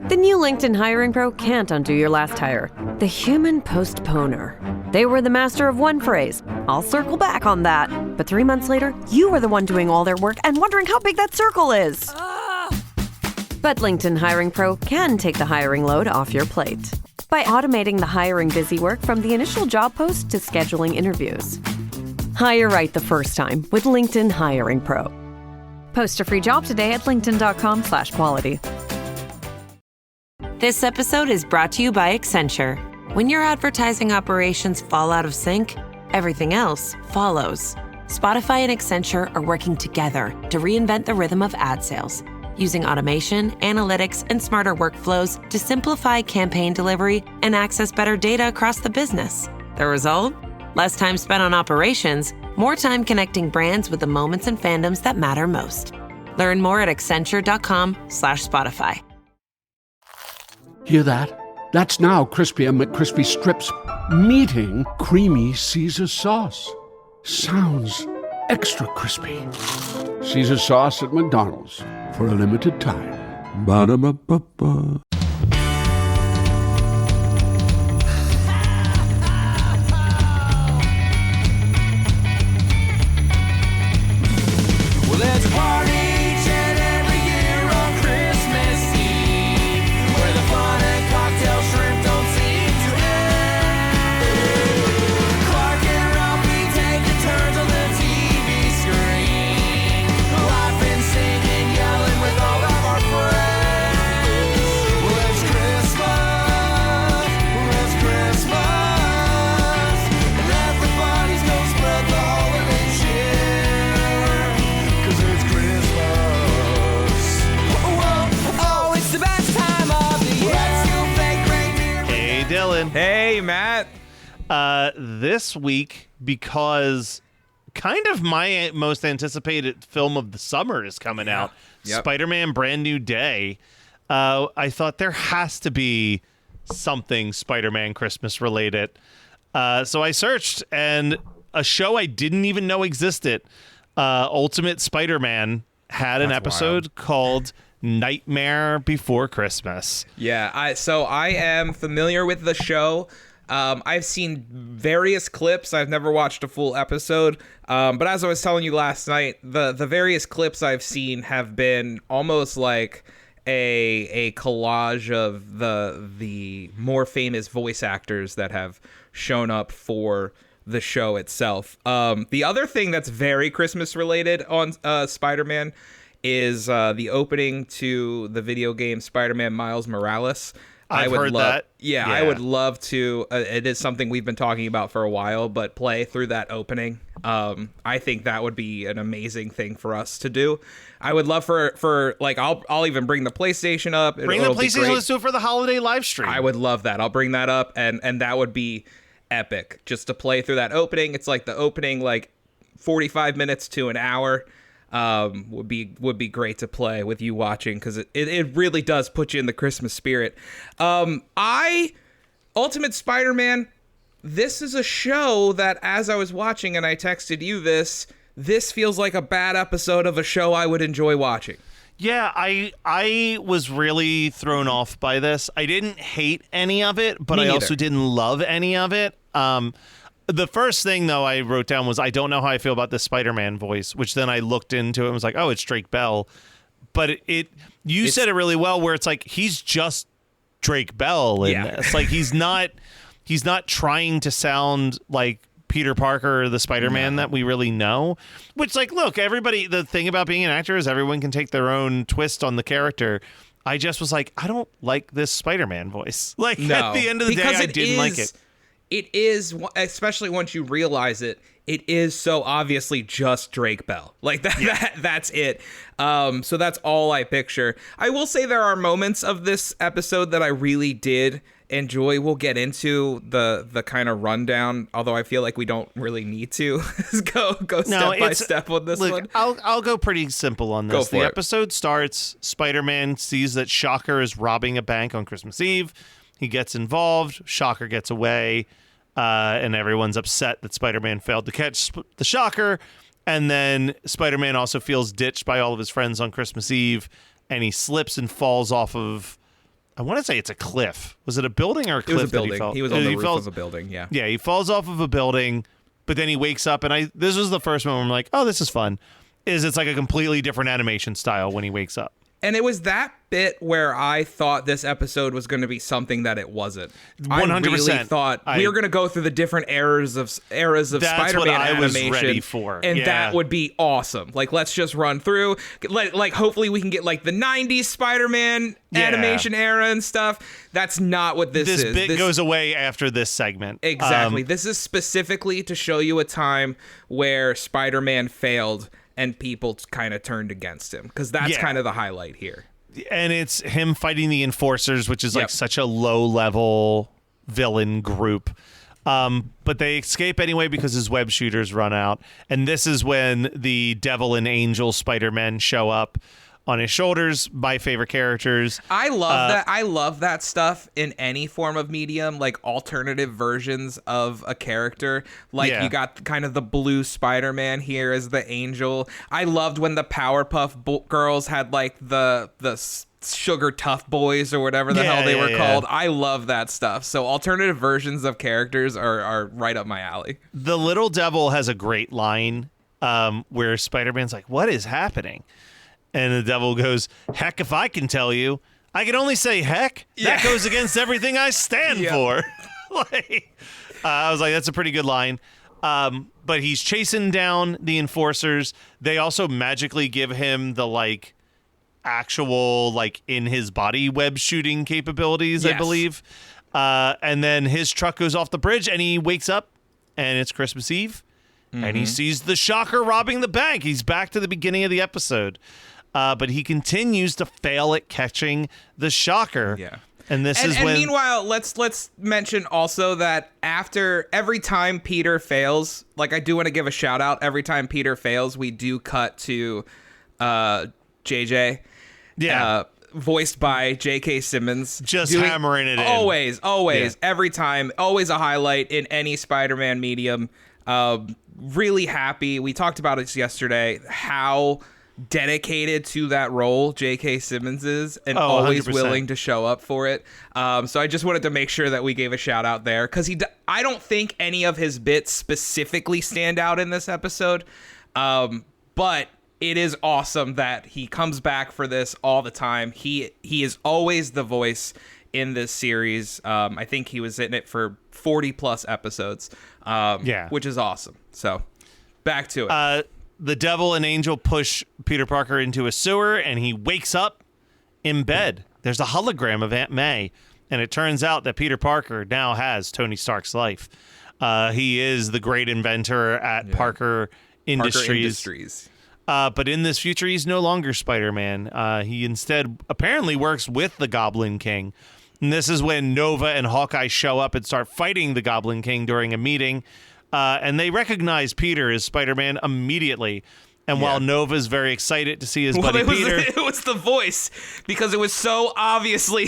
The new LinkedIn Hiring Pro can't undo your last hire. The human postponer. They were the master of one phrase. I'll circle back on that. But 3 months later, you were the one doing all their work and wondering how big that circle is. But LinkedIn Hiring Pro can take the hiring load off your plate by automating the hiring busy work from the initial job post to scheduling interviews. Hire right the first time with LinkedIn Hiring Pro. Post a free job today at linkedin.com/quality. This episode is brought to you by Accenture. When your advertising operations fall out of sync, everything else follows. Spotify and Accenture are working together to reinvent the rhythm of ad sales, using automation, analytics, and smarter workflows to simplify campaign delivery and access better data across the business. The result? Less time spent on operations, more time connecting brands with the moments and fandoms that matter most. Learn more at accenture.com/Spotify. Hear that? That's now Crispy and McCrispy strips meeting Creamy Caesar sauce. Sounds extra crispy. Caesar sauce at McDonald's for a limited time. Ba-da-ba-ba-ba. Well, there's a party each and every year on Christmas Eve, where the fun and cocktail shrimp don't seem to end. Clark and Ralphie taking turns on the TV screen, laughing, singing, yelling with all of our friends. Well, it's Christmas, and everybody's gonna spread the holiday cheer, 'cause it's Christmas. Oh, it's the best time of the year. Let's do fake reindeer. Hey, Dylan. Hey, Matt. This week, because kind of my most anticipated film of the summer is coming out, Yep. Spider-Man Brand New Day, I thought there has to be something Spider-Man Christmas related. So I searched, and a show I didn't even know existed, Ultimate Spider-Man, had an That's episode called Nightmare Before Christmas. Yeah, I am familiar with the show. I've seen various clips. I've never watched a full episode. But as I was telling you last night, the various clips I've seen have been almost like a collage of the more famous voice actors that have shown up for the show itself. The other thing that's very Christmas related on Spider-Man is the opening to the video game Spider-Man Miles Morales. I've heard that. Yeah, I would love to. It is something we've been talking about for a while, but play through that opening. I think that would be an amazing thing for us to do. I would love for like I'll even bring the PlayStation up. Bring the PlayStation. Let's do it for the holiday live stream. I would love that. I'll bring that up, and that would be epic. Just to play through that opening. It's like the opening, like 45 minutes to an hour. Would be great to play with you watching, because it really does put you in the Christmas spirit. Ultimate Spider-Man, this is a show that, as I was watching and I texted you this feels like a bad episode of a show I would enjoy watching. Yeah, I was really thrown off by this. I didn't hate any of it, but Me I neither. also didn't love any of it. The first thing, though, I wrote down was, I don't know how I feel about this Spider-Man voice, which then I looked into it and was like, oh, it's Drake Bell. But you said it really well, where it's like, he's just Drake Bell in this. Like, he's not trying to sound like Peter Parker or the Spider-Man that we really know. Which, like, look, everybody, the thing about being an actor is everyone can take their own twist on the character. I just was like, I don't like this Spider-Man voice. Like, at the end of the day, I didn't like it. It is, especially once you realize it, it is so obviously just Drake Bell. Like that's it. So that's all I picture. I will say there are moments of this episode that I really did enjoy. We'll get into the kind of rundown, although I feel like we don't really need to go step by step on this one. I'll go pretty simple on this. Go for the it. episode starts, Spider-Man sees that Shocker is robbing a bank on Christmas Eve. He gets involved, Shocker gets away, and everyone's upset that Spider-Man failed to catch the Shocker. And then Spider-Man also feels ditched by all of his friends on Christmas Eve, and he slips and falls off of I want to say it's a cliff. Was it a building or a cliff? It was a that building. fell? He was on the roof falls, of a building. Yeah. Yeah, he falls off of a building, but then he wakes up, and this was the first moment where I'm like, oh, this is fun. It's like a completely different animation style when he wakes up. And it was that bit where I thought this episode was going to be something that it wasn't. 100%. I really thought we were going to go through the different eras of That's Spider-Man what I was animation, ready for. and Yeah. that would be awesome. Like, let's just run through. Like, hopefully we can get like the '90s Spider-Man animation era and stuff. That's not what this is. This bit goes away after this segment. Exactly. This is specifically to show you a time where Spider-Man failed and people kind of turned against him, because that's Yeah. kind of the highlight here. And it's him fighting the Enforcers, which is like Yep. such a low-level villain group. But they escape anyway because his web shooters run out. And this is when the Devil and Angel Spider-Men show up on his shoulders. My favorite characters. I love that. I love that stuff in any form of medium, like alternative versions of a character. Like Yeah. you got kind of the blue Spider-Man here as the Angel. I loved when the Powerpuff Girls had like the Sugar Tough Boys or whatever the hell they were called. I love that stuff. So alternative versions of characters are right up my alley. The Little Devil has a great line where Spider-Man's like, "What is happening?" And the Devil goes, "Heck if I can tell you. I can only say heck. That goes against everything I stand for." I was like, that's a pretty good line. But he's chasing down the Enforcers. They also magically give him the like actual like in his body web shooting capabilities, I Yes. believe. And then his truck goes off the bridge and he wakes up and it's Christmas Eve. And he sees the Shocker robbing the bank. He's back to the beginning of the episode. But he continues to fail at catching the Shocker. Yeah. And this And, is and when meanwhile, let's mention also that after every time Peter fails, like I do want to give a shout out. Every time Peter fails, we do cut to JJ. Yeah. Voiced by J.K. Simmons. Just hammering it in. Always, Yeah. every time. Always a highlight in any Spider-Man medium. Really happy. We talked about it yesterday, how dedicated to that role J.K. Simmons is, and always 100%. willing to show up for it. So I just wanted to make sure that we gave a shout out there, because I don't think any of his bits specifically stand out in this episode, but it is awesome that he comes back for this all the time. He is always the voice in this series. I think he was in it for 40 plus episodes, which is awesome. So back to it. the Devil and Angel push Peter Parker into a sewer and he wakes up in bed. There's a hologram of Aunt May. And it turns out that Peter Parker now has Tony Stark's life. He is the great inventor at Parker Industries. But in this future, he's no longer Spider-Man. He instead apparently works with the Goblin King. And this is when Nova and Hawkeye show up and start fighting the Goblin King during a meeting. And they recognize Peter as Spider-Man immediately. And while Nova's very excited to see his buddy Peter... it was the voice, because it was so obviously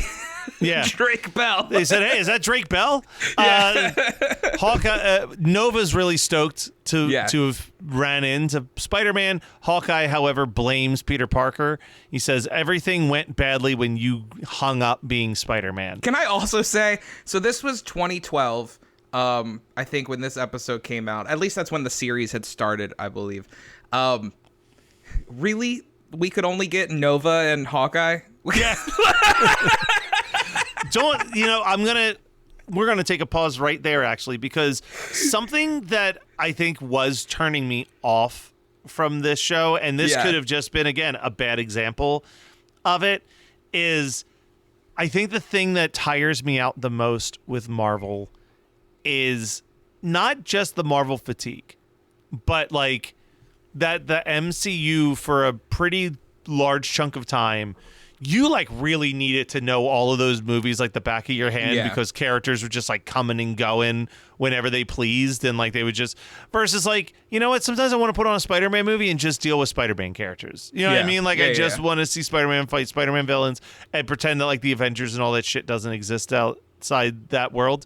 Drake Bell. They said, "Hey, is that Drake Bell?" Hawkeye, Nova's really stoked to have ran into Spider-Man. Hawkeye, however, blames Peter Parker. He says everything went badly when you hung up being Spider-Man. Can I also say, so this was 2012, I think, when this episode came out. At least that's when the series had started, I believe. Really, we could only get Nova and Hawkeye? Yeah. We're gonna take a pause right there, actually, because something that I think was turning me off from this show, and this could have just been, again, a bad example of it, is I think the thing that tires me out the most with Marvel is not just the Marvel fatigue, but like that the MCU for a pretty large chunk of time, you like really needed to know all of those movies like the back of your hand because characters were just like coming and going whenever they pleased, and like they would just, versus like, you know what, sometimes I want to put on a Spider-Man movie and just deal with Spider-Man characters. You know what I mean? Like I just want to see Spider-Man fight Spider-Man villains and pretend that like the Avengers and all that shit doesn't exist outside that world.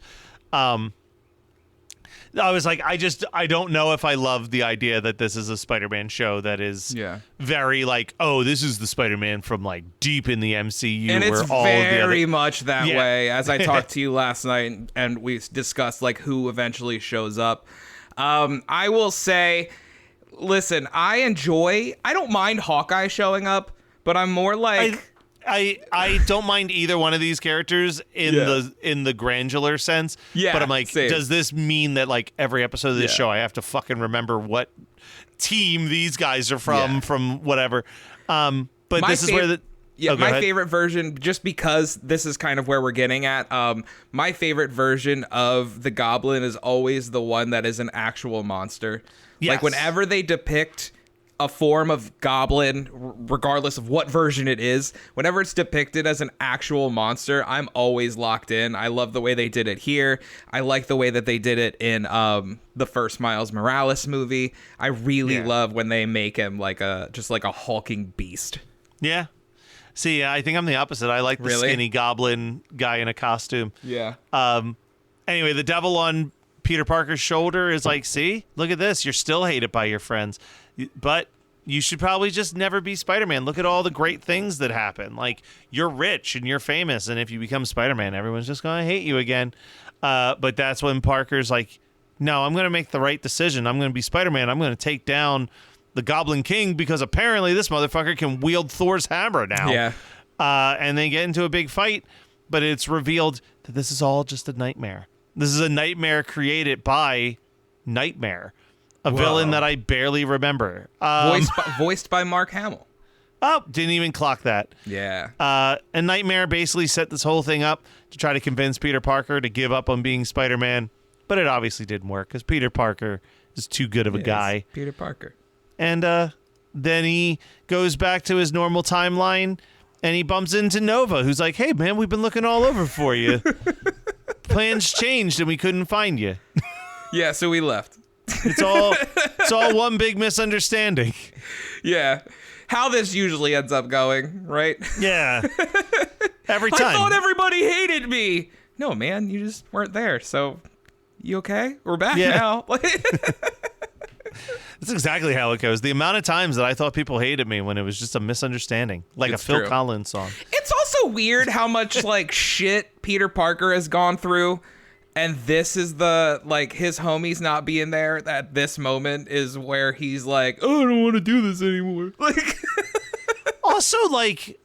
I was like, I don't know if I love the idea that this is a Spider-Man show that is very like, oh, this is the Spider-Man from like deep in the MCU. And where it's all very the other... much that way. As I talked to you last night and we discussed like who eventually shows up. I will say, listen, I don't mind Hawkeye showing up, but I'm more like... I don't mind either one of these characters in the granular sense. Yeah, but I'm like, same. does this mean that like every episode of this show I have to fucking remember what team these guys are from whatever? But this is where the my favorite version, just because this is kind of where we're getting at. My favorite version of the Goblin is always the one that is an actual monster. Yes. Like whenever they depict a form of goblin, regardless of what version it is, whenever it's depicted as an actual monster, I'm always locked in. I love the way they did it here. I like the way that they did it in the first Miles Morales movie. I really love when they make him like just like a hulking beast. Yeah. See, I think I'm the opposite. I like the skinny goblin guy in a costume. Yeah. Anyway, the devil on Peter Parker's shoulder is like, see, look at this. You're still hated by your friends. But you should probably just never be Spider-Man. Look at all the great things that happen. Like, you're rich and you're famous, and if you become Spider-Man, everyone's just going to hate you again. But that's when Parker's like, no, I'm going to make the right decision. I'm going to be Spider-Man. I'm going to take down the Goblin King because apparently this motherfucker can wield Thor's hammer now. Yeah. And they get into a big fight, but it's revealed that this is all just a nightmare. This is a nightmare created by Nightmare. A villain that I barely remember. Voiced by Mark Hamill. Oh, didn't even clock that. Yeah. And Nightmare basically set this whole thing up to try to convince Peter Parker to give up on being Spider-Man. But it obviously didn't work because Peter Parker is too good of a guy. Peter Parker. And then he goes back to his normal timeline and he bumps into Nova, who's like, hey, man, we've been looking all over for you. Plans changed and we couldn't find you. Yeah, so we left. It's all one big misunderstanding. Yeah. How this usually ends up going, right? Yeah. Every time. I thought everybody hated me. No, man, you just weren't there. So, you okay? We're back now. That's exactly how it goes. The amount of times that I thought people hated me when it was just a misunderstanding, like it's a Phil true. Collins song. It's also weird how much like shit Peter Parker has gone through. And this is the, like, his homies not being there at this moment is where he's like, oh, I don't want to do this anymore. Like, also, like,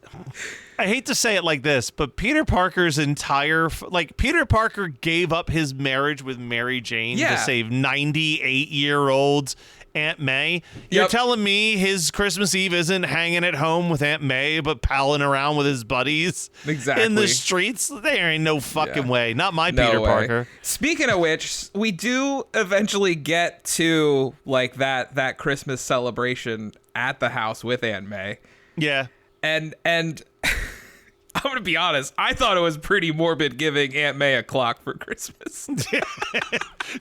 I hate to say it like this, but Peter Parker's Peter Parker gave up his marriage with Mary Jane to save 98-year-old Aunt May. You're telling me his Christmas Eve isn't hanging at home with Aunt May, but palling around with his buddies in the streets? There ain't no fucking way. Not my Peter Parker. Speaking of which, we do eventually get to like that Christmas celebration at the house with Aunt May. Yeah. And I'm going to be honest, I thought it was pretty morbid giving Aunt May a clock for Christmas.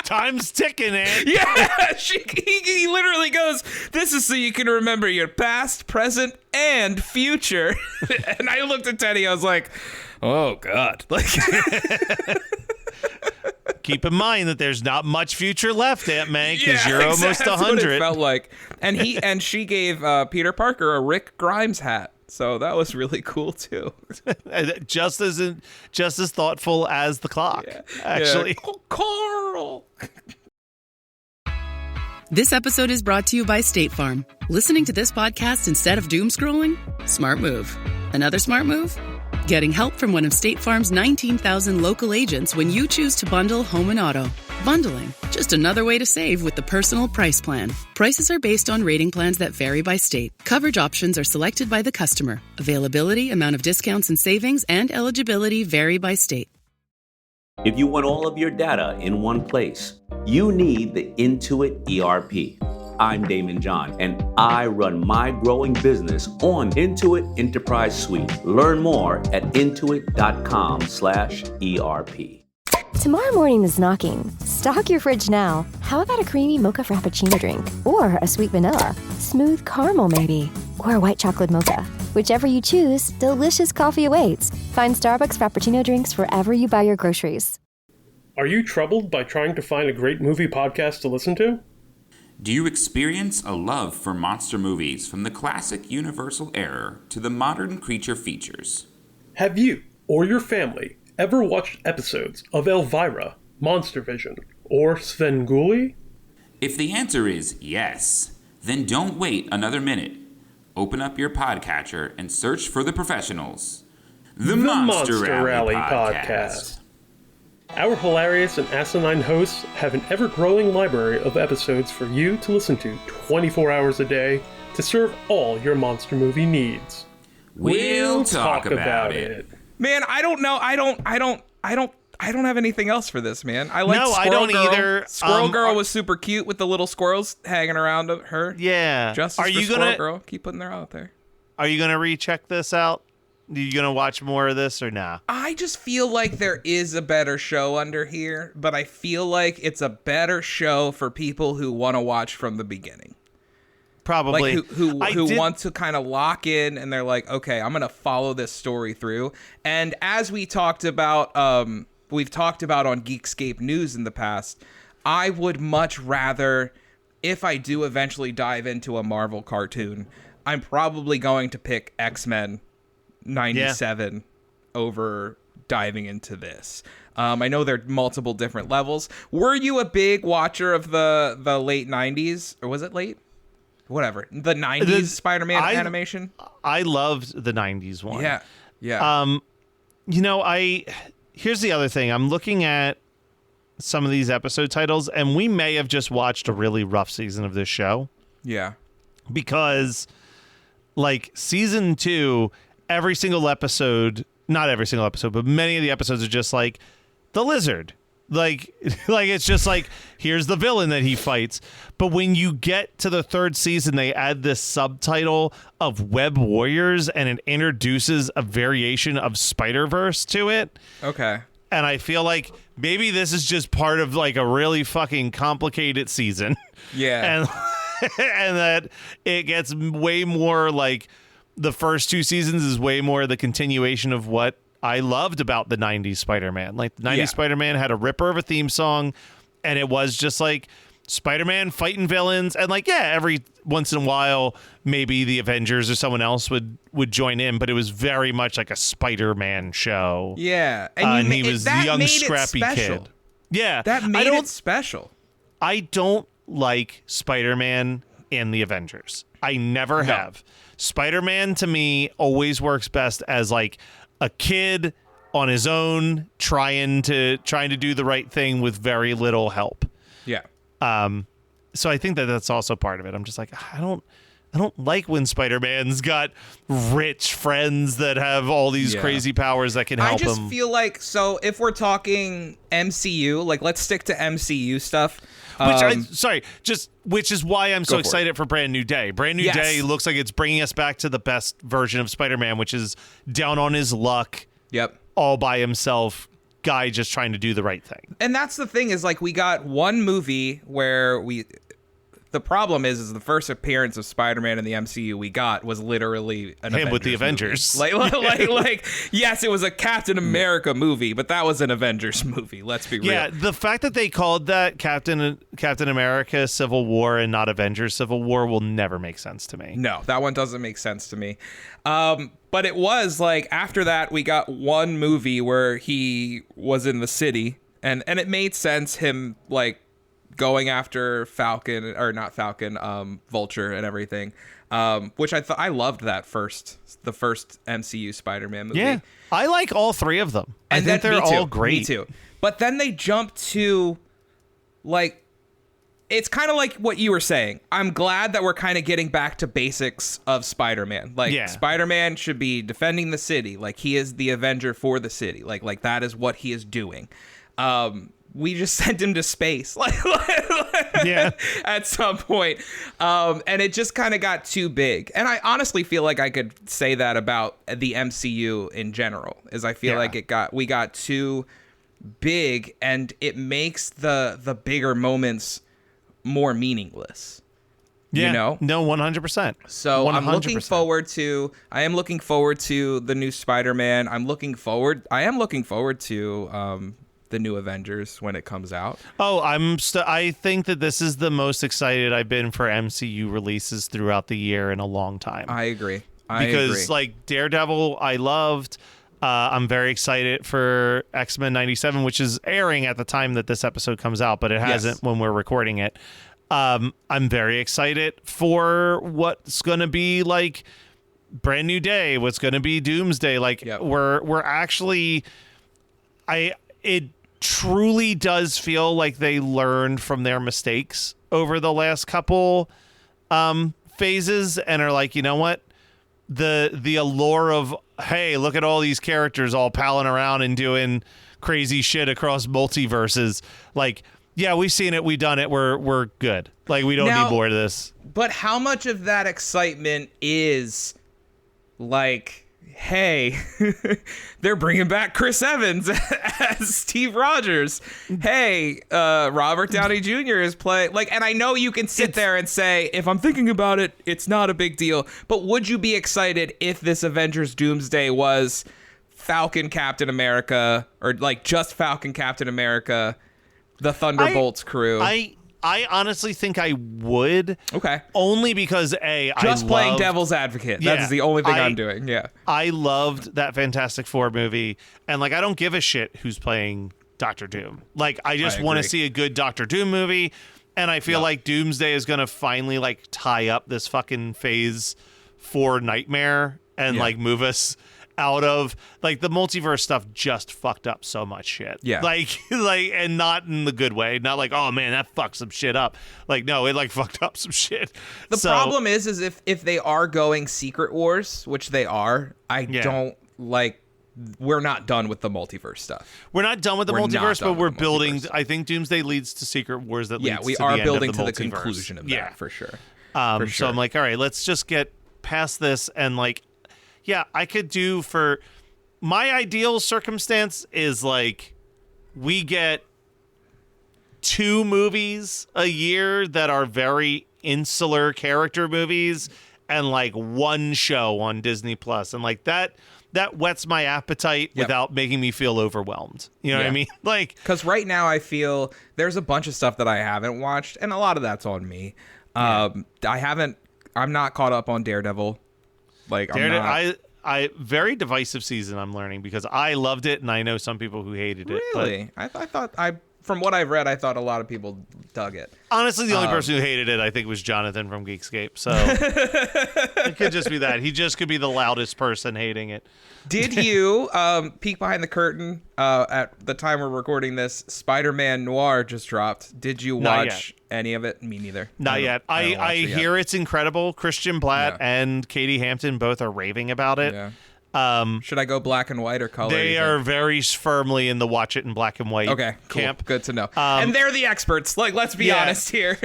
Time's ticking, Aunt. Yeah, he literally goes, this is so you can remember your past, present, and future. And I looked at Teddy, I was like, oh, God. Like, keep in mind that there's not much future left, Aunt May, because you're exactly. almost 100. That's what it felt like. And she gave Peter Parker a Rick Grimes hat. So that was really cool too. just as thoughtful as the clock, actually. Yeah. Oh, Carl. This episode is brought to you by State Farm. Listening to this podcast instead of doom scrolling? Smart move. Another smart move? Getting help from one of State Farm's 19,000 local agents when you choose to bundle home and auto. Bundling, just another way to save with the Personal Price Plan. Prices are based on rating plans that vary by state. Coverage options are selected by the customer. Availability, amount of discounts and savings, and eligibility vary by state. If you want all of your data in one place, you need the Intuit ERP. I'm Damon John, and I run my growing business on Intuit Enterprise Suite. Learn more at intuit.com/ERP. Tomorrow morning is knocking. Stock your fridge now. How about a creamy mocha frappuccino drink? Or a sweet vanilla? Smooth caramel maybe? Or a white chocolate mocha? Whichever you choose, delicious coffee awaits. Find Starbucks Frappuccino drinks wherever you buy your groceries. Are you troubled by trying to find a great movie podcast to listen to? Do you experience a love for monster movies from the classic Universal era to the modern creature features? Have you or your family ever watched episodes of Elvira, Monster Vision, or Svengoolie? If the answer is yes, then don't wait another minute. Open up your podcatcher and search for the professionals. The Monster Rally Podcast. Our hilarious and asinine hosts have an ever-growing library of episodes for you to listen to 24 hours a day to serve all your monster movie needs. We'll talk about it. Man, I don't know. I don't have anything else for this, man. I like No, Squirrel I don't Girl. either. Squirrel Girl was super cute with the little squirrels hanging around her. Yeah. Justice Are for you Squirrel gonna Girl. Keep putting her out there. Are you gonna recheck this out? Are you gonna watch more of this or nah? I just feel like there is a better show under here, but I feel like it's a better show for people who want to watch from the beginning. Probably. Like who want to kind of lock in and they're like, okay, I'm going to follow this story through. And as we talked about, we've talked about on Geekscape News in the past, I would much rather, if I do eventually dive into a Marvel cartoon, I'm probably going to pick X-Men 97 over diving into this. I know there are multiple different levels. Were you a big watcher of the late 90s? Or was it late? Whatever. The 90s Spider-Man animation? I loved the 90s one. Yeah. Yeah. Here's the other thing. I'm looking at some of these episode titles, and we may have just watched a really rough season of this show. Yeah. Because, like, season 2, every single episode, not every single episode, but many of the episodes are just like the Lizard. Like it's just like, here's the villain that he fights. But when you get to the third season, they add this subtitle of Web Warriors, and it introduces a variation of Spider-Verse to it. Okay. And I feel like maybe this is just part of like a really fucking complicated season. Yeah. And that it gets way more like the first two seasons is way more the continuation of what I loved about the 90s Spider-Man. Like, the 90s Spider-Man had a ripper of a theme song, and it was just like Spider-Man fighting villains. And like, yeah, every once in a while, maybe the Avengers or someone else would join in, but it was very much like a Spider-Man show. Yeah. And he was the young, scrappy kid. Yeah. That made it special. I don't like Spider-Man in the Avengers. I never have. Spider-Man, to me, always works best as like a kid on his own trying to do the right thing with very little help. Yeah. So I think that that's also part of it. I'm just like, I don't like when Spider-Man's got rich friends that have all these crazy powers that can help him. I just feel like, so if we're talking MCU, like let's stick to MCU stuff. Which is why I'm so excited for Brand New Day. Brand New Day looks like it's bringing us back to the best version of Spider-Man, which is down on his luck. Yep. All by himself. Guy just trying to do the right thing. And that's the thing is like we got one movie where the problem is the first appearance of Spider-Man in the MCU we got was literally an him with the Avengers. Like yes, it was a Captain America movie, but that was an Avengers movie. Let's be real. Yeah, the fact that they called that Captain America Civil War and not Avengers Civil War will never make sense to me. No, that one doesn't make sense to me. But it was like after that we got one movie where he was in the city and it made sense him like going after Vulture and everything, which I loved the first MCU Spider-Man movie. Yeah, I like all three of them. I think they're all great. Me too. But then they jumped to, like, it's kind of like what you were saying. I'm glad that we're kind of getting back to basics of Spider-Man. Like, Spider-Man should be defending the city. Like, he is the Avenger for the city. Like that is what he is doing. We just sent him to space at some point. And it just kind of got too big. And I honestly feel like I could say that about the MCU in general, is I feel like we got too big and it makes the bigger moments more meaningless. Yeah, you know? No, 100%. So 100%. I am looking forward to the new Spider-Man. I am looking forward to the new Avengers when it comes out. Oh, I think that this is the most excited I've been for MCU releases throughout the year in a long time. I agree. Because like Daredevil, I loved. I'm very excited for X-Men 97, which is airing at the time that this episode comes out, but it hasn't when we're recording it. I'm very excited for what's going to be like Brand New Day, what's going to be Doomsday. Like we're actually, it truly does feel like they learned from their mistakes over the last couple phases and are like, you know what? The allure of, hey, look at all these characters all palling around and doing crazy shit across multiverses. Like, yeah, we've seen it, we've done it, we're good. Like, we don't need more of this. But how much of that excitement is like, hey, they're bringing back Chris Evans as Steve Rogers. Hey, Robert Downey Jr. is playing. Like, and I know you can sit there and say, if I'm thinking about it, it's not a big deal. But would you be excited if this Avengers Doomsday was Falcon Captain America, or like just Falcon Captain America, the Thunderbolts crew? I honestly think I would. Okay. Only because just playing devil's advocate. Yeah, That's the only thing I'm doing. Yeah. I loved that Fantastic Four movie, and like I don't give a shit who's playing Doctor Doom. Like I just want to see a good Doctor Doom movie, and I feel like Doomsday is gonna finally like tie up this fucking Phase 4 nightmare and like move us out of like the multiverse stuff. Just fucked up so much shit. Yeah. Like and not in the good way. Not like, oh man, that fucked some shit up. Like, no, it like fucked up some shit. The problem is if they are going Secret Wars, which they are, I don't like. We're not done with the multiverse stuff. We're not done with the multiverse, but we're building. I think Doomsday leads to Secret Wars. That leads we to are the building end of to the the conclusion of that for sure. So I'm like, all right, let's just get past this and like, yeah, I could do for. My ideal circumstance is like we get 2 movies a year that are very insular character movies and like 1 show on Disney Plus. And like that whets my appetite without making me feel overwhelmed. You know what I mean? Like, because right now I feel there's a bunch of stuff that I haven't watched, and a lot of that's on me. I'm not caught up on Daredevil. Like, I very divisive season, I'm learning, because I loved it and I know some people who hated it. Really? I thought from what I've read, I thought a lot of people dug it. Honestly, the only person who hated it, I think, was Jonathan from Geekscape. So it could just be that. He just could be the loudest person hating it. Did you peek behind the curtain at the time we're recording this? Spider-Man Noir just dropped. Did you watch any of it? Me neither. Not yet. I hear it's incredible. Christian Blatt and Katie Hampton both are raving about it. Yeah. Should I go black and white or color? They are very firmly in the watch it in black and white camp. Good to know. And they're the experts. Like, let's be honest here.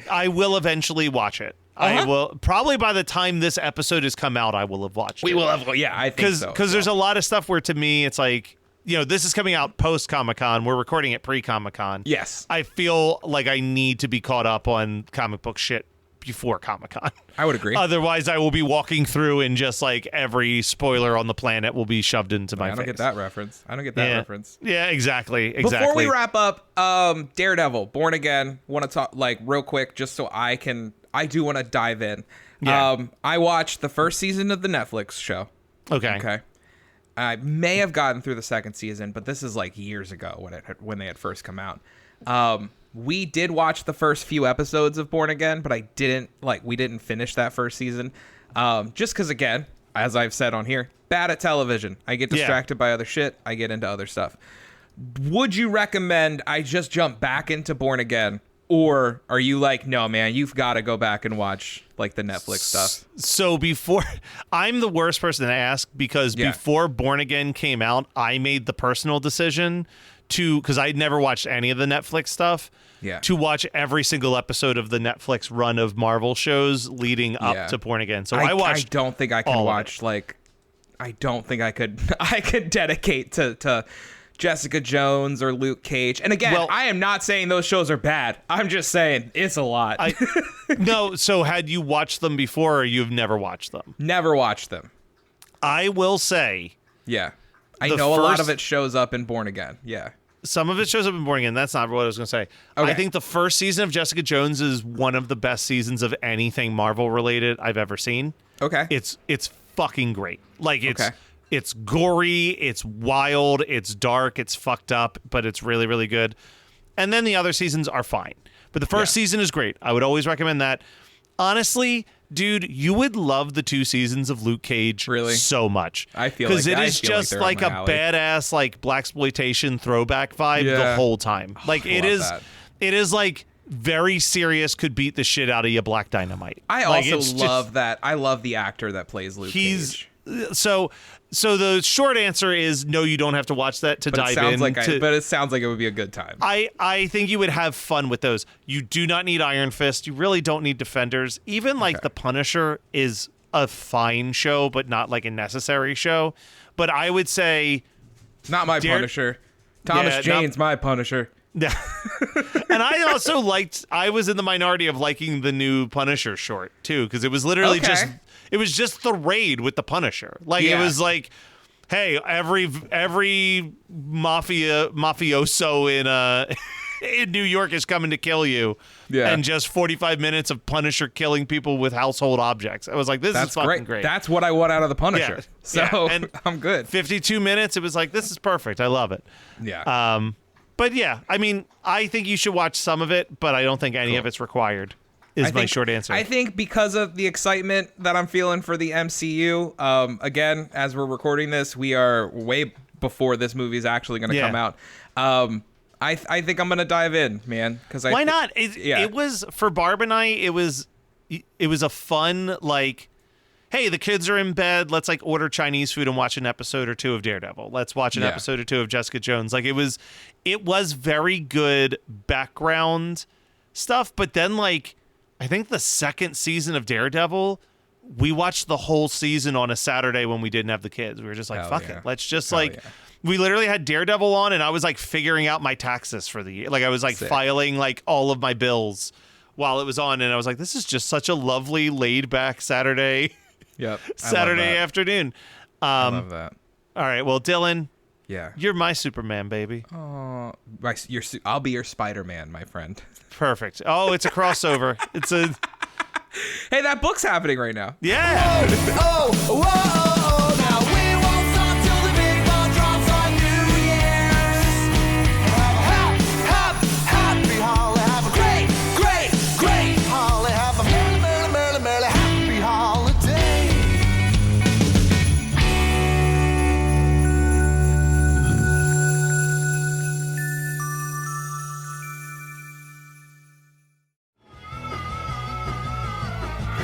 I will eventually watch it. I will probably by the time this episode has come out, I will have watched it. We will have, I think so. Because there's a lot of stuff where to me it's like, you know, this is coming out post Comic-Con. We're recording it pre Comic-Con. Yes. I feel like I need to be caught up on comic book shit before Comic-Con. I would agree. Otherwise, I will be walking through and just like every spoiler on the planet will be shoved into my face. I don't get that reference. Yeah, exactly. Before we wrap up, Daredevil, Born Again, want to talk like real quick just so I do want to dive in. Yeah. I watched the first season of the Netflix show. Okay. I may have gotten through the second season, but this is like years ago when they had first come out. We did watch the first few episodes of Born Again, but we didn't finish that first season. Just because, again, as I've said on here, bad at television. I get distracted by other shit. I get into other stuff. Would you recommend I just jump back into Born Again? Or are you like, no, man, you've got to go back and watch like the Netflix stuff? So I'm the worst person to ask because before Born Again came out, I made the personal decision because I'd never watched any of the Netflix stuff, to watch every single episode of the Netflix run of Marvel shows leading up to Born Again. So I watched. I don't think I can watch I don't think I could. I could dedicate to Jessica Jones or Luke Cage. And again, I am not saying those shows are bad. I'm just saying it's a lot. No, so had you watched them before or you've never watched them? Never watched them. I will say. Yeah. I know a lot of it shows up in Born Again. Yeah. Some of it shows up in Born Again. That's not what I was going to say. Okay. I think the first season of Jessica Jones is one of the best seasons of anything Marvel related I've ever seen. Okay. It's fucking great. Like it's gory, it's wild, it's dark, it's fucked up, but it's really, really good. And then the other seasons are fine. But the first season is great. I would always recommend that. Honestly, dude, you would love the 2 seasons of Luke Cage so much. I feel because like it is just like a badass like blaxploitation throwback vibe the whole time. Like it is like very serious, could beat the shit out of you, Black Dynamite. I also love that. I love the actor that plays Luke Cage. So the short answer is no, you don't have to watch that to dive in. But it sounds like it would be a good time. I think you would have fun with those. You do not need Iron Fist. You really don't need Defenders. Even like The Punisher is a fine show, but not like a necessary show. But I would say not my Punisher. Thomas Jane's my Punisher. Yeah. And I also I was in the minority of liking the new Punisher short too, because it was literally just the raid with the Punisher. Like it was like, hey, every mafioso in New York is coming to kill you. Yeah. And just 45 minutes of Punisher killing people with household objects. I was like, this is fucking great. That's what I want out of the Punisher. Yeah. So and I'm good. 52 minutes, it was like, this is perfect. I love it. Yeah. But yeah, I mean, I think you should watch some of it, but I don't think any of it's required. My short answer. I think because of the excitement that I'm feeling for the MCU, again, as we're recording this, we are way before this movie is actually going to come out. I think I'm going to dive in, man. Why not? It was for Barb and I. It was a fun like, hey, the kids are in bed. Let's like order Chinese food and watch an episode or 2 of Daredevil. Let's watch an episode or 2 of Jessica Jones. Like it was very good background stuff. But then like, I think the second season of Daredevil, we watched the whole season on a Saturday when we didn't have the kids. We were just like, fuck it. Let's just we literally had Daredevil on and I was like figuring out my taxes for the year. Like I was like filing like all of my bills while it was on. And I was like, this is just such a lovely laid back Saturday. Yep. Saturday afternoon. I love that. All right. Well, Dylan. Yeah. You're my Superman, baby. Oh, I'll be your Spider-Man, my friend. Perfect. Oh, it's a crossover. Hey, that book's happening right now. Yeah. Whoa, now we won't stop till the big ball drops on New Year's. Have a happy holiday. Have a great holiday. Have a merry happy holiday.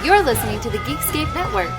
You're listening to the Geekscape Network.